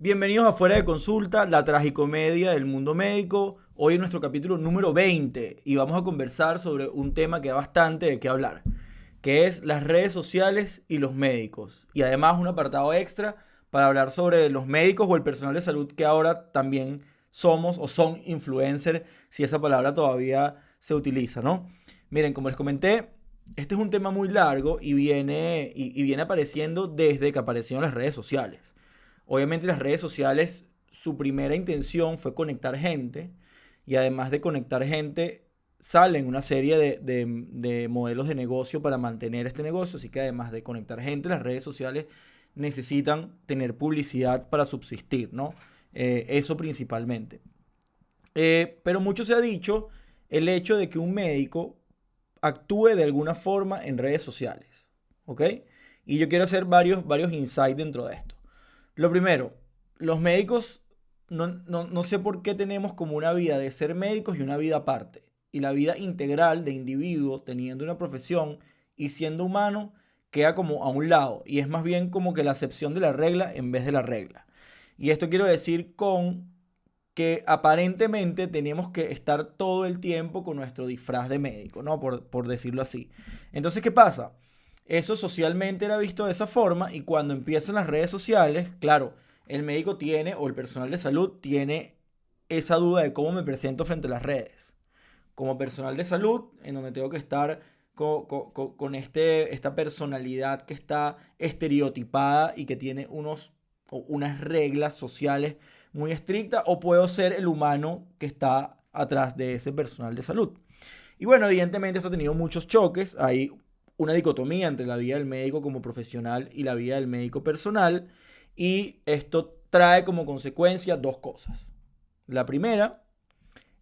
Bienvenidos a Fuera de Consulta, la tragicomedia del mundo médico. Hoy es nuestro capítulo número 20 y vamos a conversar sobre un tema que da bastante de qué hablar, que es las redes sociales y los médicos. Y además un apartado extra para hablar sobre los médicos o el personal de salud que ahora también somos o son influencers, si esa palabra todavía se utiliza, ¿no? Miren, como les comenté, este es un tema muy largo y viene apareciendo desde que aparecieron las redes sociales. Obviamente las redes sociales, su primera intención fue conectar gente y además de conectar gente, salen una serie de modelos de negocio para mantener este negocio. Así que además de conectar gente, las redes sociales necesitan tener publicidad para subsistir, ¿no? Eso principalmente. Pero mucho se ha dicho el hecho de que un médico actúe de alguna forma en redes sociales, ¿ok? Y yo quiero hacer varios insights dentro de esto. Lo primero, los médicos, no sé por qué tenemos como una vida de ser médicos y una vida aparte. Y la vida integral de individuo, teniendo una profesión y siendo humano, queda como a un lado. Y es más bien como que la excepción de la regla en vez de la regla. Y esto quiero decir con que aparentemente tenemos que estar todo el tiempo con nuestro disfraz de médico, ¿no? Por decirlo así. Entonces, ¿qué pasa? Eso socialmente era visto de esa forma y cuando empiezan las redes sociales, claro, el médico tiene o el personal de salud tiene esa duda de cómo me presento frente a las redes. Como personal de salud, en donde tengo que estar con esta personalidad que está estereotipada y que tiene unas reglas sociales muy estrictas, o puedo ser el humano que está atrás de ese personal de salud. Y bueno, evidentemente esto ha tenido muchos choques. Hay una dicotomía entre la vida del médico como profesional y la vida del médico personal. Y esto trae como consecuencia dos cosas. La primera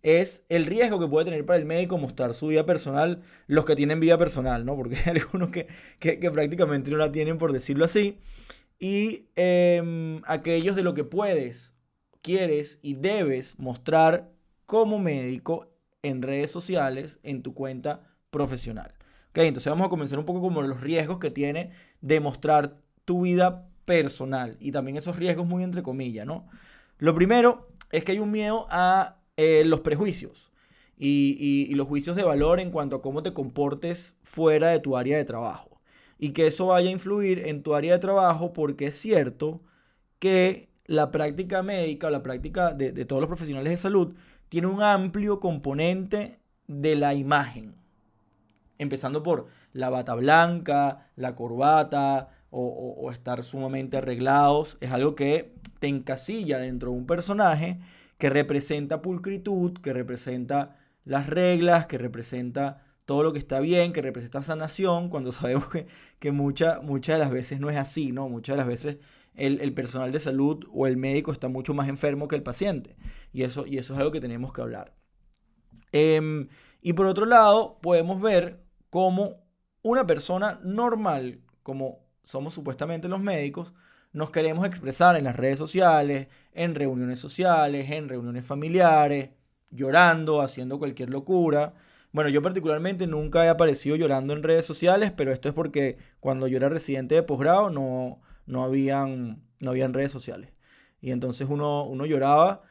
es el riesgo que puede tener para el médico mostrar su vida personal, los que tienen vida personal, ¿no? Porque hay algunos que prácticamente no la tienen, por decirlo así. Y aquellos de lo que puedes, quieres y debes mostrar como médico en redes sociales, en tu cuenta profesional. Ok, entonces vamos a comenzar un poco como los riesgos que tiene de mostrar tu vida personal y también esos riesgos muy entre comillas, ¿no? Lo primero es que hay un miedo a los prejuicios y los juicios de valor en cuanto a cómo te comportes fuera de tu área de trabajo y que eso vaya a influir en tu área de trabajo, porque es cierto que la práctica médica o la práctica de todos los profesionales de salud tiene un amplio componente de la imagen, empezando por la bata blanca, la corbata o estar sumamente arreglados. Es algo que te encasilla dentro de un personaje que representa pulcritud, que representa las reglas, que representa todo lo que está bien, que representa sanación, cuando sabemos que muchas de las veces no es así, ¿no? Muchas de las veces el personal de salud o el médico está mucho más enfermo que el paciente. Y eso es algo que tenemos que hablar. Y por otro lado, podemos ver cómo una persona normal, como somos supuestamente los médicos, nos queremos expresar en las redes sociales, en reuniones familiares, llorando, haciendo cualquier locura. Bueno, yo particularmente nunca he aparecido llorando en redes sociales, pero esto es porque cuando yo era residente de posgrado no habían redes sociales. Y entonces uno lloraba,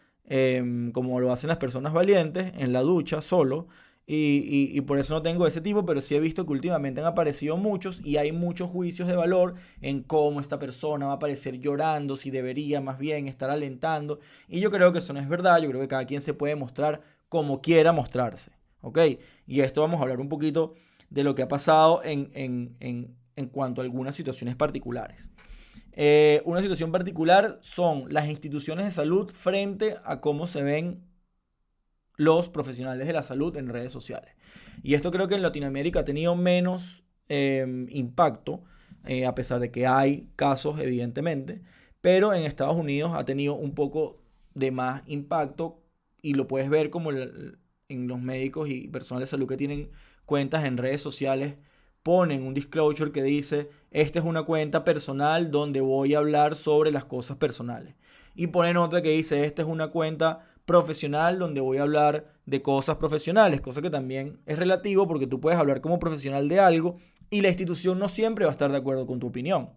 como lo hacen las personas valientes, en la ducha, solo. Y por eso no tengo ese tipo, pero sí he visto que últimamente han aparecido muchos y hay muchos juicios de valor en cómo esta persona va a aparecer llorando, si debería más bien estar alentando. Y yo creo que eso no es verdad, yo creo que cada quien se puede mostrar como quiera mostrarse, ¿ok? Y esto vamos a hablar un poquito de lo que ha pasado en cuanto a algunas situaciones particulares. Una situación particular son las instituciones de salud frente a cómo se ven los profesionales de la salud en redes sociales. Y esto creo que en Latinoamérica ha tenido menos impacto, a pesar de que hay casos, evidentemente, pero en Estados Unidos ha tenido un poco de más impacto y lo puedes ver como en los médicos y personal de salud que tienen cuentas en redes sociales, ponen un disclosure que dice, esta es una cuenta personal donde voy a hablar sobre las cosas personales. Y ponen otra que dice, esta es una cuenta profesional donde voy a hablar de cosas profesionales, cosa que también es relativo porque tú puedes hablar como profesional de algo y la institución no siempre va a estar de acuerdo con tu opinión.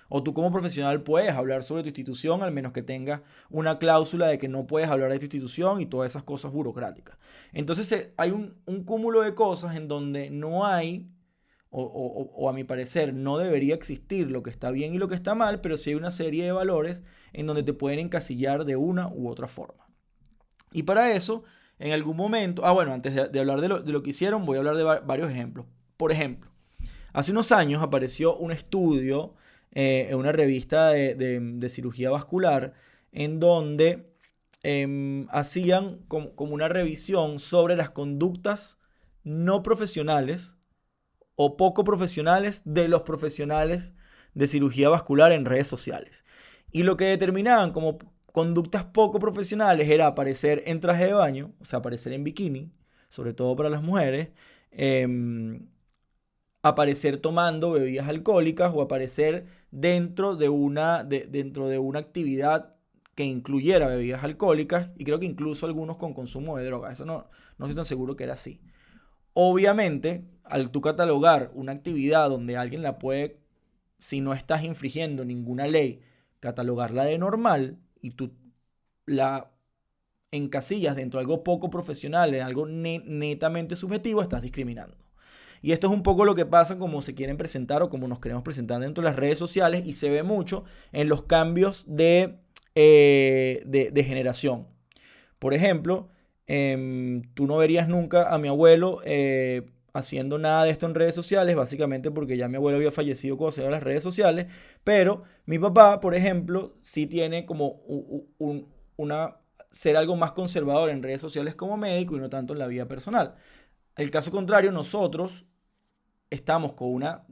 O tú como profesional puedes hablar sobre tu institución, al menos que tengas una cláusula de que no puedes hablar de tu institución y todas esas cosas burocráticas. Entonces hay un cúmulo de cosas en donde no hay, o a mi parecer no debería existir lo que está bien y lo que está mal, pero sí hay una serie de valores en donde te pueden encasillar de una u otra forma. Y para eso, en algún momento, bueno, antes de hablar de lo que hicieron, voy a hablar de varios ejemplos. Por ejemplo, hace unos años apareció un estudio en una revista de cirugía vascular en donde hacían como una revisión sobre las conductas no profesionales o poco profesionales de los profesionales de cirugía vascular en redes sociales. Y lo que determinaban como conductas poco profesionales era aparecer en traje de baño, o sea, aparecer en bikini, sobre todo para las mujeres, aparecer tomando bebidas alcohólicas o aparecer dentro de una actividad que incluyera bebidas alcohólicas, y creo que incluso algunos con consumo de drogas. Eso no estoy tan seguro que era así. Obviamente, al tú catalogar una actividad donde alguien la puede, si no estás infringiendo ninguna ley, catalogarla de normal y tú la encasillas dentro de algo poco profesional, en algo netamente subjetivo, estás discriminando. Y esto es un poco lo que pasa como se quieren presentar o como nos queremos presentar dentro de las redes sociales, y se ve mucho en los cambios de generación. Por ejemplo, tú no verías nunca a mi abuelo haciendo nada de esto en redes sociales, básicamente porque ya mi abuelo había fallecido cuando se iban las redes sociales, pero mi papá, por ejemplo, sí tiene como ser algo más conservador en redes sociales como médico y no tanto en la vida personal. El caso contrario, nosotros estamos con una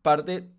parte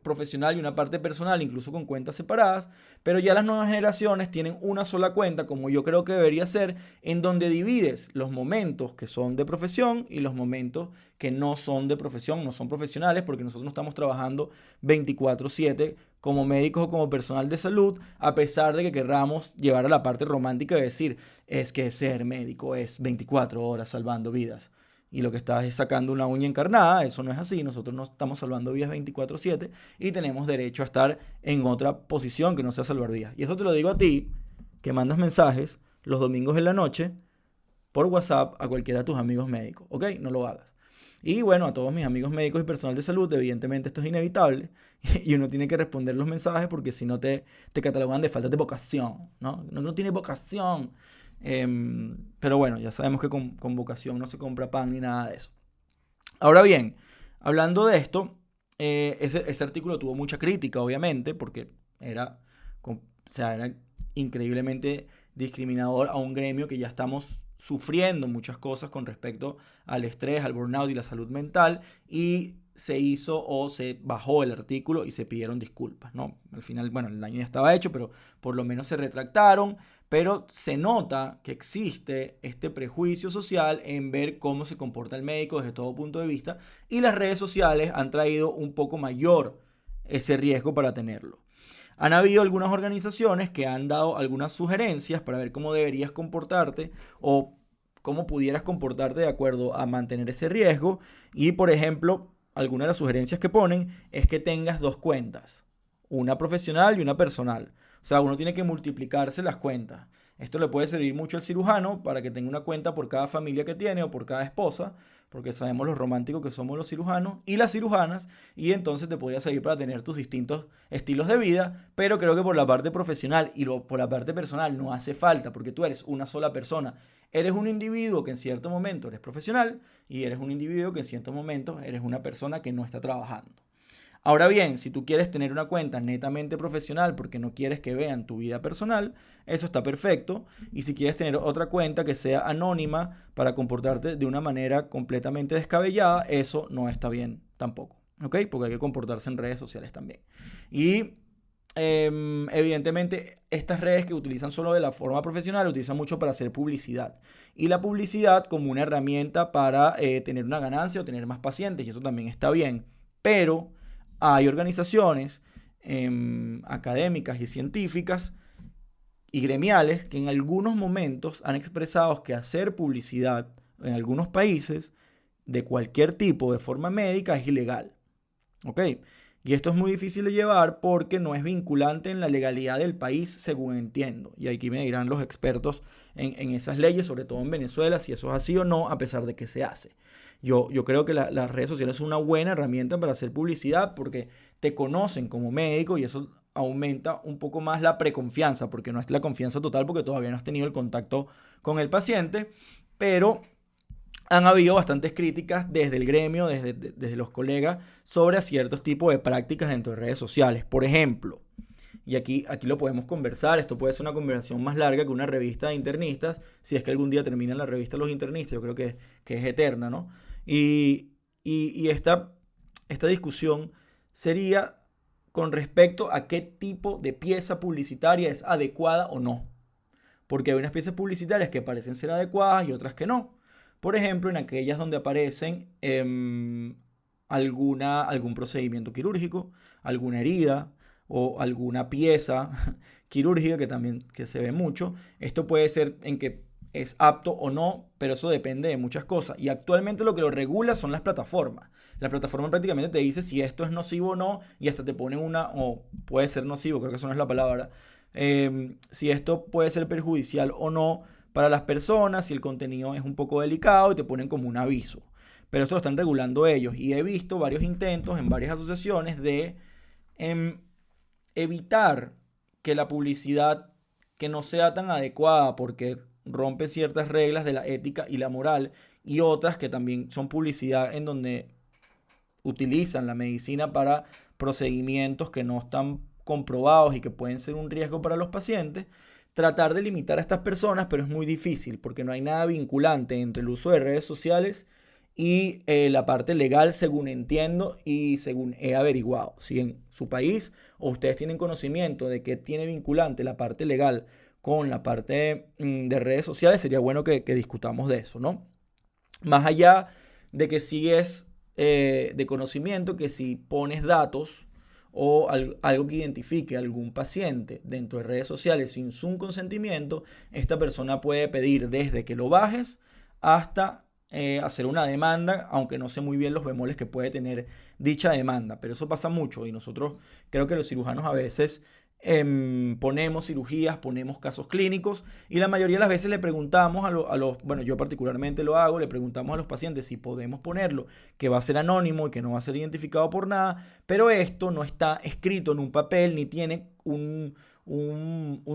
profesional y una parte personal, incluso con cuentas separadas, pero ya las nuevas generaciones tienen una sola cuenta, como yo creo que debería ser, en donde divides los momentos que son de profesión y los momentos que no son de profesión, no son profesionales, porque nosotros no estamos trabajando 24/7 como médicos o como personal de salud, a pesar de que querramos llevar a la parte romántica de decir, es que ser médico es 24 horas salvando vidas. Y lo que estás es sacando una uña encarnada. Eso no es así. Nosotros no estamos salvando vidas 24/7 y tenemos derecho a estar en otra posición que no sea salvar vidas. Y eso te lo digo a ti, que mandas mensajes los domingos en la noche por WhatsApp a cualquiera de tus amigos médicos. ¿Ok? No lo hagas. Y bueno, a todos mis amigos médicos y personal de salud, evidentemente esto es inevitable y uno tiene que responder los mensajes porque si no te catalogan de falta de vocación, ¿no? No tiene vocación. Pero bueno, ya sabemos que con vocación no se compra pan ni nada de eso. Ahora bien, hablando de esto, ese artículo tuvo mucha crítica, obviamente, porque era increíblemente discriminador a un gremio que ya estamos sufriendo muchas cosas con respecto al estrés, al burnout y la salud mental, y se hizo o se bajó el artículo y se pidieron disculpas, ¿no? Al final, bueno, el daño ya estaba hecho, pero por lo menos se retractaron, pero se nota que existe este prejuicio social en ver cómo se comporta el médico desde todo punto de vista, y las redes sociales han traído un poco mayor ese riesgo para tenerlo. Han habido algunas organizaciones que han dado algunas sugerencias para ver cómo deberías comportarte o cómo pudieras comportarte de acuerdo a mantener ese riesgo. Y por ejemplo, algunas de las sugerencias que ponen es que tengas dos cuentas, una profesional y una personal. O sea, uno tiene que multiplicarse las cuentas. Esto le puede servir mucho al cirujano para que tenga una cuenta por cada familia que tiene o por cada esposa, porque sabemos lo románticos que somos los cirujanos y las cirujanas, y entonces te podría servir para tener tus distintos estilos de vida, pero creo que por la parte profesional y por la parte personal no hace falta, porque tú eres una sola persona. Eres un individuo que en cierto momento eres profesional y eres un individuo que en ciertos momentos eres una persona que no está trabajando. Ahora bien, si tú quieres tener una cuenta netamente profesional porque no quieres que vean tu vida personal, eso está perfecto. Y si quieres tener otra cuenta que sea anónima para comportarte de una manera completamente descabellada, eso no está bien tampoco, ¿ok? Porque hay que comportarse en redes sociales también. Y evidentemente estas redes que utilizan solo de la forma profesional utilizan mucho para hacer publicidad. Y la publicidad como una herramienta para tener una ganancia o tener más pacientes, y eso también está bien. Pero hay organizaciones académicas y científicas y gremiales que en algunos momentos han expresado que hacer publicidad en algunos países de cualquier tipo de forma médica es ilegal. ¿Ok? Y esto es muy difícil de llevar porque no es vinculante en la legalidad del país, según entiendo. Y aquí me dirán los expertos en esas leyes, sobre todo en Venezuela, si eso es así o no, a pesar de que se hace. Yo creo que las redes sociales son una buena herramienta para hacer publicidad porque te conocen como médico y eso aumenta un poco más la preconfianza, porque no es la confianza total porque todavía no has tenido el contacto con el paciente, pero han habido bastantes críticas desde el gremio, desde los colegas, sobre ciertos tipos de prácticas dentro de redes sociales. Por ejemplo, y aquí lo podemos conversar, esto puede ser una conversación más larga que una revista de internistas, si es que algún día termina la revista de los internistas, yo creo que es eterna, ¿no? Y esta discusión sería con respecto a qué tipo de pieza publicitaria es adecuada o no. Porque hay unas piezas publicitarias que parecen ser adecuadas y otras que no. Por ejemplo, en aquellas donde aparecen algún procedimiento quirúrgico, alguna herida o alguna pieza quirúrgica que también que se ve mucho. Esto puede ser en que es apto o no, pero eso depende de muchas cosas. Y actualmente lo que lo regula son las plataformas. La plataforma prácticamente te dice si esto es nocivo o no y hasta te ponen o puede ser nocivo, creo que eso no es la palabra, si esto puede ser perjudicial o no para las personas, si el contenido es un poco delicado y te ponen como un aviso. Pero esto lo están regulando ellos y he visto varios intentos en varias asociaciones de evitar que la publicidad que no sea tan adecuada porque rompe ciertas reglas de la ética y la moral y otras que también son publicidad en donde utilizan la medicina para procedimientos que no están comprobados y que pueden ser un riesgo para los pacientes, tratar de limitar a estas personas, pero es muy difícil porque no hay nada vinculante entre el uso de redes sociales y la parte legal, según entiendo y según he averiguado. Si en su país o ustedes tienen conocimiento de que tiene vinculante la parte legal con la parte de redes sociales, sería bueno que discutamos de eso, ¿no? Más allá de que sí es de conocimiento que si pones datos o algo que identifique a algún paciente dentro de redes sociales sin su consentimiento, esta persona puede pedir desde que lo bajes hasta hacer una demanda, aunque no sé muy bien los bemoles que puede tener dicha demanda, pero eso pasa mucho y nosotros creo que los cirujanos a veces ponemos cirugías, ponemos casos clínicos y la mayoría de las veces le preguntamos bueno, yo particularmente lo hago, le preguntamos a los pacientes si podemos ponerlo, que va a ser anónimo y que no va a ser identificado por nada, pero esto no está escrito en un papel ni tiene un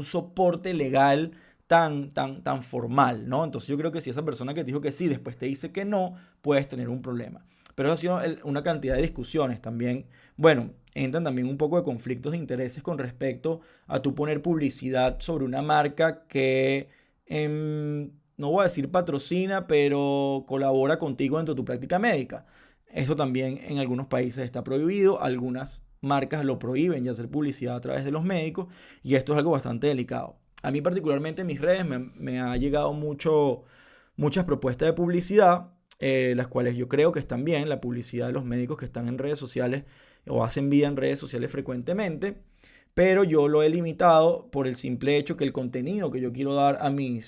soporte legal tan formal, ¿no? Entonces yo creo que si esa persona que te dijo que sí, después te dice que no, puedes tener un problema. Pero eso ha sido una cantidad de discusiones también. Bueno, entran también un poco de conflictos de intereses con respecto a tú poner publicidad sobre una marca que, no voy a decir patrocina, pero colabora contigo dentro de tu práctica médica. Esto también en algunos países está prohibido, algunas marcas lo prohíben ya hacer publicidad a través de los médicos y esto es algo bastante delicado. A mí particularmente en mis redes me ha llegado muchas propuestas de publicidad, las cuales yo creo que están bien, la publicidad de los médicos que están en redes sociales o hacen vida en redes sociales frecuentemente, pero yo lo he limitado por el simple hecho que el contenido que yo quiero dar a mi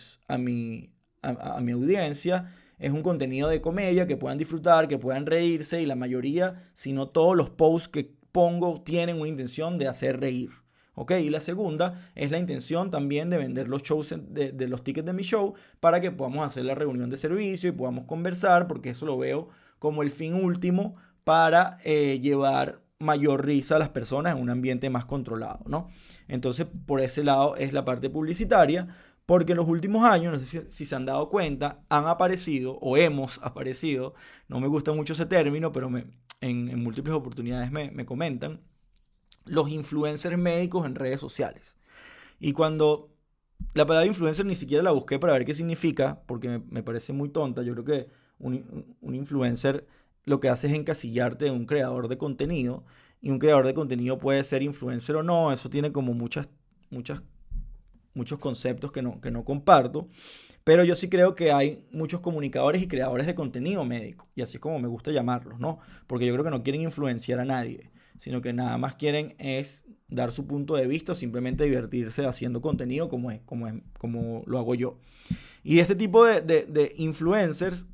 audiencia es un contenido de comedia que puedan disfrutar, que puedan reírse y la mayoría, si no todos los posts que pongo tienen una intención de hacer reír. ¿Ok? Y la segunda es la intención también de vender los shows de los tickets de mi show para que podamos hacer la reunión de servicio y podamos conversar, porque eso lo veo como el fin último para llevar mayor risa a las personas en un ambiente más controlado, ¿no? Entonces, por ese lado es la parte publicitaria, porque en los últimos años, no sé si se han dado cuenta, han aparecido o hemos aparecido, no me gusta mucho ese término, pero en múltiples oportunidades me comentan, los influencers médicos en redes sociales. Y cuando la palabra influencer ni siquiera la busqué para ver qué significa, porque me parece muy tonta. Yo creo que un influencer lo que hace es encasillarte en un creador de contenido. Y un creador de contenido puede ser influencer o no. Eso tiene como muchos conceptos que no comparto. Pero yo sí creo que hay muchos comunicadores y creadores de contenido médico. Y así es como me gusta llamarlos, ¿no? Porque yo creo que no quieren influenciar a nadie, sino que nada más quieren es dar su punto de vista o simplemente divertirse haciendo contenido como lo hago yo. Y este tipo de influencers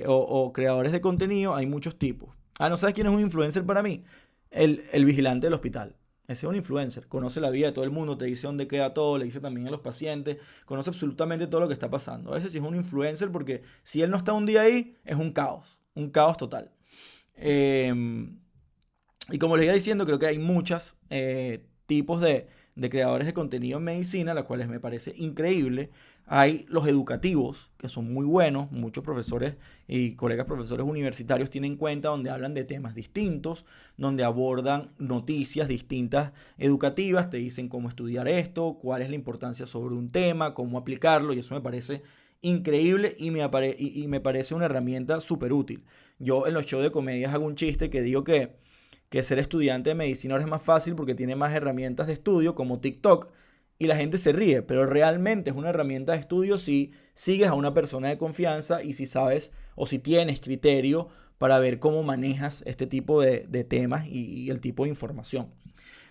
o creadores de contenido hay muchos tipos. ¿No sabes quién es un influencer para mí? el vigilante del hospital. Ese es un influencer, conoce la vida de todo el mundo, te dice dónde queda todo, le dice también a los pacientes, conoce absolutamente todo lo que está pasando. Ese sí es un influencer porque si él no está un día ahí, es un caos total. Eh, y como les iba diciendo, creo que hay muchos tipos de creadores de contenido en medicina, las cuales me parece increíble. Hay los educativos, que son muy buenos, muchos profesores y colegas profesores universitarios tienen cuenta donde hablan de temas distintos, donde abordan noticias distintas educativas, te dicen cómo estudiar esto, cuál es la importancia sobre un tema, cómo aplicarlo, y eso me parece increíble y me parece una herramienta súper útil. Yo en los shows de comedias hago un chiste que digo que ser estudiante de medicina ahora es más fácil porque tiene más herramientas de estudio como TikTok y la gente se ríe, pero realmente es una herramienta de estudio si sigues a una persona de confianza y si sabes o si tienes criterio para ver cómo manejas este tipo de temas y el tipo de información.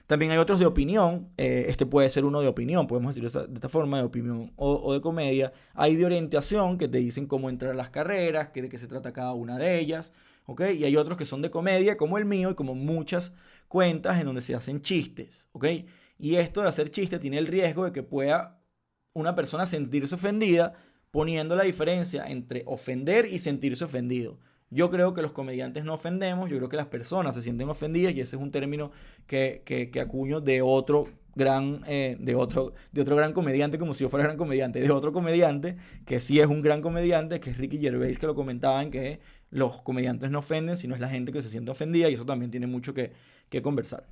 También hay otros de opinión, este puede ser uno de opinión, podemos decirlo de esta forma, de opinión o de comedia. Hay de orientación que te dicen cómo entrar a las carreras, de qué se trata cada una de ellas, ¿ok? Y hay otros que son de comedia, como el mío y como muchas cuentas en donde se hacen chistes, ¿ok? Y esto de hacer chistes tiene el riesgo de que pueda una persona sentirse ofendida poniendo la diferencia entre ofender y sentirse ofendido. Yo creo que los comediantes no ofendemos, yo creo que las personas se sienten ofendidas y ese es un término que acuño de otro de otro gran comediante, como si yo fuera gran comediante, de otro comediante que sí es un gran comediante, que es Ricky Gervais, que lo comentaban, que los comediantes no ofenden, sino es la gente que se siente ofendida y eso también tiene mucho que conversar.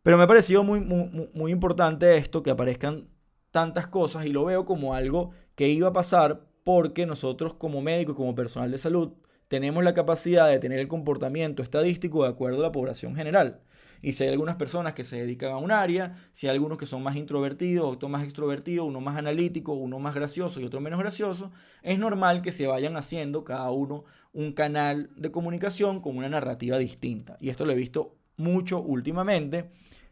Pero me ha parecido muy importante esto, que aparezcan tantas cosas y lo veo como algo que iba a pasar porque nosotros como médicos y como personal de salud tenemos la capacidad de tener el comportamiento estadístico de acuerdo a la población general. Y si hay algunas personas que se dedican a un área, si hay algunos que son más introvertidos, otro más extrovertido, uno más analítico, uno más gracioso y otro menos gracioso, es normal que se vayan haciendo cada uno un canal de comunicación con una narrativa distinta. Y esto lo he visto mucho últimamente.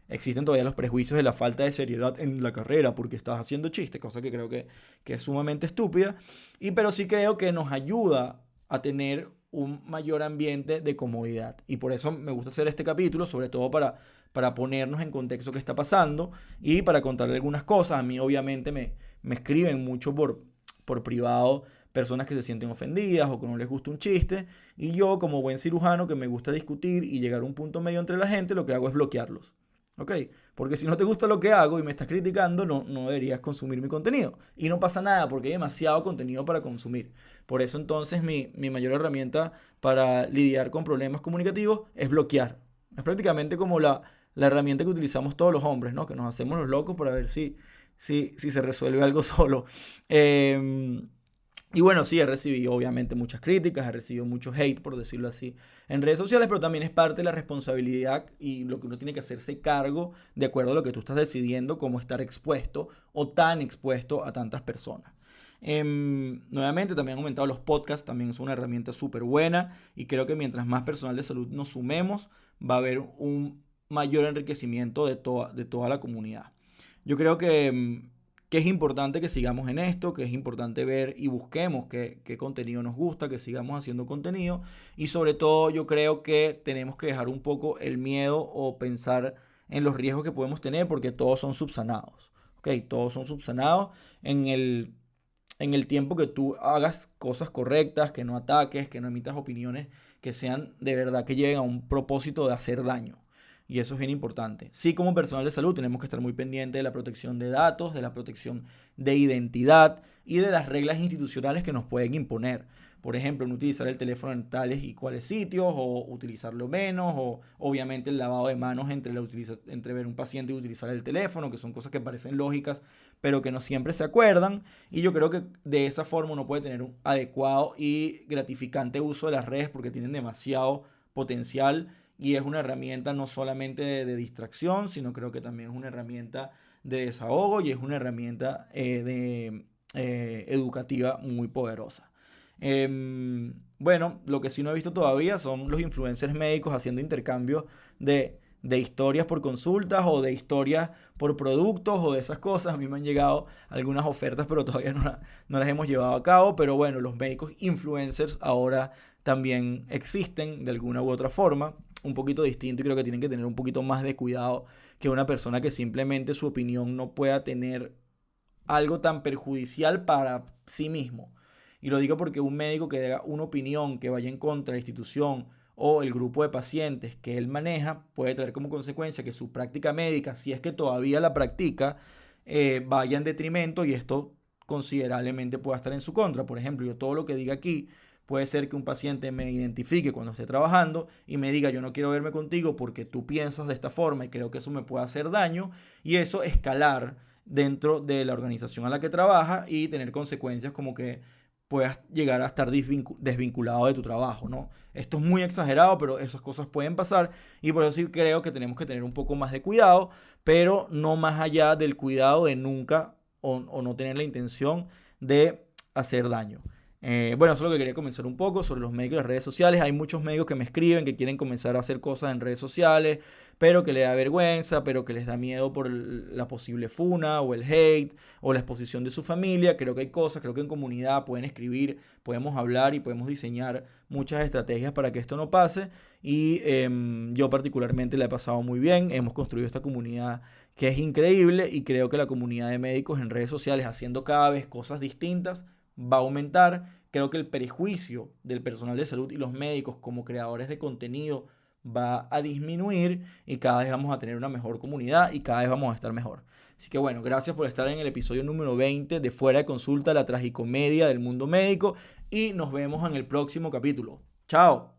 Existen todavía los prejuicios de la falta de seriedad en la carrera porque estás haciendo chistes, cosa que creo que es sumamente estúpida. Pero sí creo que nos ayuda a tener un mayor ambiente de comodidad. Y por eso me gusta hacer este capítulo, sobre todo para ponernos en contexto qué está pasando y para contarle algunas cosas. A mí obviamente me escriben mucho por privado personas que se sienten ofendidas o que no les gusta un chiste. Y yo, como buen cirujano que me gusta discutir y llegar a un punto medio entre la gente, lo que hago es bloquearlos. ¿Ok? Porque si no te gusta lo que hago y me estás criticando, no deberías consumir mi contenido. Y no pasa nada porque hay demasiado contenido para consumir. Por eso entonces mi mayor herramienta para lidiar con problemas comunicativos es bloquear. Es prácticamente como la herramienta que utilizamos todos los hombres, ¿no? Que nos hacemos los locos para ver si se resuelve algo solo. Y bueno, sí, he recibido obviamente muchas críticas, he recibido mucho hate, por decirlo así, en redes sociales, pero también es parte de la responsabilidad y lo que uno tiene que hacerse cargo de acuerdo a lo que tú estás decidiendo, cómo estar expuesto o tan expuesto a tantas personas. Nuevamente, también han aumentado los podcasts, también es una herramienta súper buena y creo que mientras más personal de salud nos sumemos, va a haber un mayor enriquecimiento de toda la comunidad. Yo creo que es importante que sigamos en esto, que es importante ver y busquemos qué contenido nos gusta, que sigamos haciendo contenido y sobre todo yo creo que tenemos que dejar un poco el miedo o pensar en los riesgos que podemos tener porque todos son subsanados, ¿ok? Todos son subsanados en el tiempo que tú hagas cosas correctas, que no ataques, que no emitas opiniones que sean de verdad que lleguen a un propósito de hacer daño. Y eso es bien importante. Sí, como personal de salud tenemos que estar muy pendientes de la protección de datos, de la protección de identidad y de las reglas institucionales que nos pueden imponer. Por ejemplo, no utilizar el teléfono en tales y cuales sitios o utilizarlo menos o obviamente el lavado de manos entre ver un paciente y utilizar el teléfono, que son cosas que parecen lógicas pero que no siempre se acuerdan. Y yo creo que de esa forma uno puede tener un adecuado y gratificante uso de las redes porque tienen demasiado potencial y es una herramienta no solamente de distracción, sino creo que también es una herramienta de desahogo y es una herramienta educativa muy poderosa. Bueno, lo que sí no he visto todavía son los influencers médicos haciendo intercambios de historias por consultas o de historias por productos o de esas cosas. A mí me han llegado algunas ofertas, pero todavía no las hemos llevado a cabo. Pero bueno, los médicos influencers ahora también existen de alguna u otra forma. un poquito distinto y creo que tienen que tener un poquito más de cuidado que una persona que simplemente su opinión no pueda tener algo tan perjudicial para sí mismo. Y lo digo porque un médico que diga una opinión que vaya en contra de la institución o el grupo de pacientes que él maneja puede traer como consecuencia que su práctica médica, si es que todavía la practica, vaya en detrimento y esto considerablemente pueda estar en su contra. Por ejemplo, yo todo lo que diga aquí puede ser que un paciente me identifique cuando esté trabajando y me diga yo no quiero verme contigo porque tú piensas de esta forma y creo que eso me puede hacer daño y eso escalar dentro de la organización a la que trabaja y tener consecuencias como que puedas llegar a estar desvinculado de tu trabajo, ¿no? Esto es muy exagerado, pero esas cosas pueden pasar y por eso sí creo que tenemos que tener un poco más de cuidado, pero no más allá del cuidado de nunca o no tener la intención de hacer daño. Bueno, eso es lo que quería comenzar un poco sobre los médicos y las redes sociales. Hay muchos médicos que me escriben que quieren comenzar a hacer cosas en redes sociales, pero que les da vergüenza, pero que les da miedo por la posible funa o el hate o la exposición de su familia. Creo que hay cosas, creo que en comunidad pueden escribir, podemos hablar y podemos diseñar muchas estrategias para que esto no pase. Y yo particularmente la he pasado muy bien. Hemos construido esta comunidad que es increíble y creo que la comunidad de médicos en redes sociales haciendo cada vez cosas distintas va a aumentar. Creo que el prejuicio del personal de salud y los médicos como creadores de contenido va a disminuir y cada vez vamos a tener una mejor comunidad y cada vez vamos a estar mejor. Así que bueno, gracias por estar en el episodio número 20 de Fuera de Consulta, la tragicomedia del mundo médico y nos vemos en el próximo capítulo. ¡Chao!